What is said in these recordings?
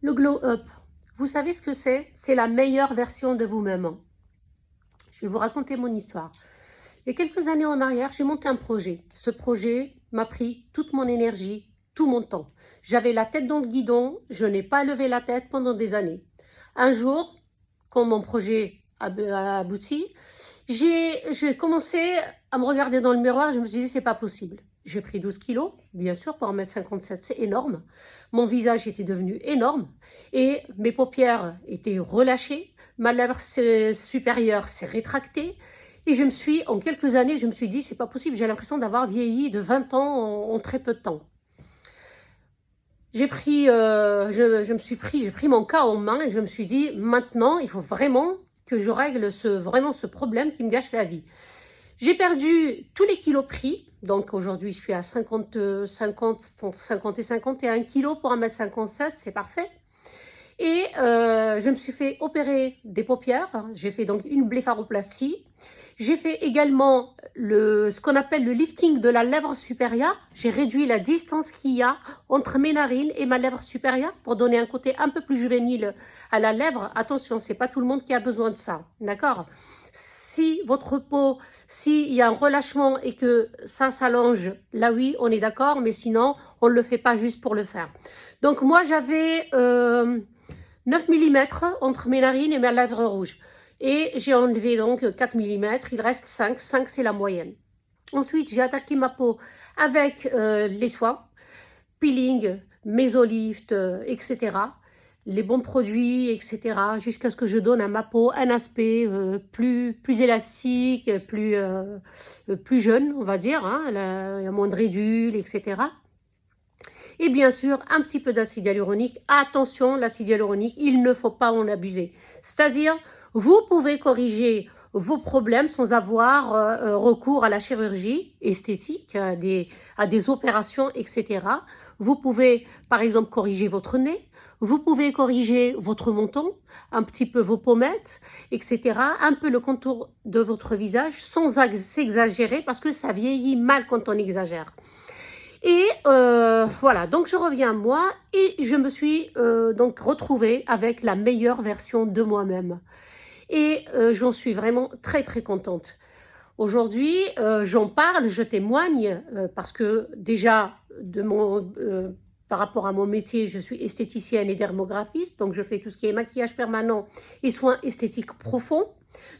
Le glow up, vous savez ce que c'est? C'est la meilleure version de vous-même. Je vais vous raconter mon histoire. Il y a quelques années en arrière, j'ai monté un projet. Ce projet m'a pris toute mon énergie, tout mon temps. J'avais la tête dans le guidon, je n'ai pas levé la tête pendant des années. Un jour, quand mon projet a abouti, j'ai commencé à me regarder dans le miroir et je me suis dit, c'est pas possible. J'ai pris 12 kilos, bien sûr, pour 1,57 m, c'est énorme. Mon visage était devenu énorme et mes paupières étaient relâchées. Ma lèvre supérieure s'est rétractée. Et en quelques années, je me suis dit, c'est pas possible, j'ai l'impression d'avoir vieilli de 20 ans en très peu de temps. J'ai pris mon cas en main et je me suis dit, maintenant, il faut vraiment que je règle ce problème qui me gâche la vie. J'ai perdu tous les kilos pris, donc aujourd'hui je suis à 50 et 51 kilos pour 1,57 m, c'est parfait. Et je me suis fait opérer des paupières, j'ai fait donc une blépharoplastie. J'ai fait également ce qu'on appelle le lifting de la lèvre supérieure. J'ai réduit la distance qu'il y a entre mes narines et ma lèvre supérieure pour donner un côté un peu plus juvénile à la lèvre. Attention, c'est pas tout le monde qui a besoin de ça, d'accord? Si votre peau, s'il y a un relâchement et que ça s'allonge, là oui, on est d'accord, mais sinon, on ne le fait pas juste pour le faire. Donc moi, j'avais 9 mm entre mes narines et ma lèvre rouge. Et j'ai enlevé donc 4 mm, il reste 5, 5 c'est la moyenne. Ensuite, j'ai attaqué ma peau avec les soins, peeling, mésolift, etc. Les bons produits, etc. Jusqu'à ce que je donne à ma peau un aspect plus élastique, plus jeune, on va dire. Hein, il y a moins de ridules, etc. Et bien sûr, un petit peu d'acide hyaluronique. Attention, l'acide hyaluronique, il ne faut pas en abuser. C'est-à-dire, vous pouvez corriger vos problèmes sans avoir recours à la chirurgie esthétique, à des opérations, etc. Vous pouvez, par exemple, corriger votre nez. Vous pouvez corriger votre menton, un petit peu vos pommettes, etc. Un peu le contour de votre visage sans s'exagérer parce que ça vieillit mal quand on exagère. Et voilà, donc je reviens à moi et je me suis donc retrouvée avec la meilleure version de moi-même. Et j'en suis vraiment très très contente. Aujourd'hui, j'en parle, je témoigne, parce que déjà, par rapport à mon métier, je suis esthéticienne et dermographiste, donc je fais tout ce qui est maquillage permanent et soins esthétiques profonds.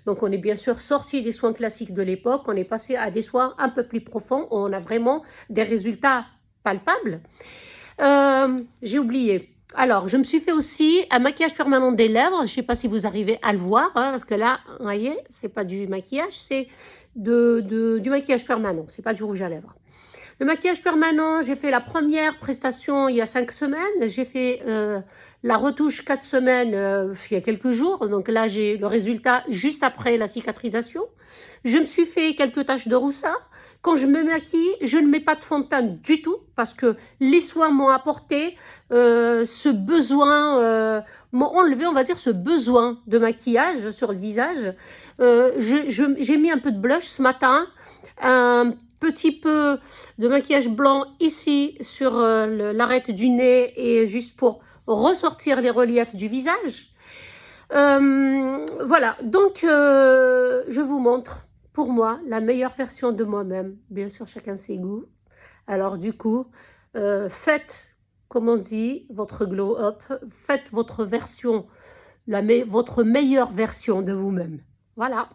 Donc on est bien sûr sorti des soins classiques de l'époque, on est passé à des soins un peu plus profonds, où on a vraiment des résultats palpables. J'ai oublié. Alors, je me suis fait aussi un maquillage permanent des lèvres. Je ne sais pas si vous arrivez à le voir, hein, parce que là, vous voyez, c'est pas du maquillage, c'est du maquillage permanent, c'est pas du rouge à lèvres. Le maquillage permanent, j'ai fait la première prestation il y a 5 semaines. J'ai fait la retouche 4 semaines il y a quelques jours. Donc là, j'ai le résultat juste après la cicatrisation. Je me suis fait quelques taches de rousseur. Quand je me maquille, je ne mets pas de fond de teint du tout parce que les soins m'ont apporté ce besoin, m'ont enlevé, on va dire, ce besoin de maquillage sur le visage. J'ai mis un peu de blush ce matin, un petit peu de maquillage blanc ici sur l'arête du nez et juste pour ressortir les reliefs du visage. Voilà, donc je vous montre pour moi la meilleure version de moi-même. Bien sûr, chacun ses goûts. Alors du coup, faites, comme on dit, votre glow up, faites votre version, votre meilleure version de vous-même. Voilà.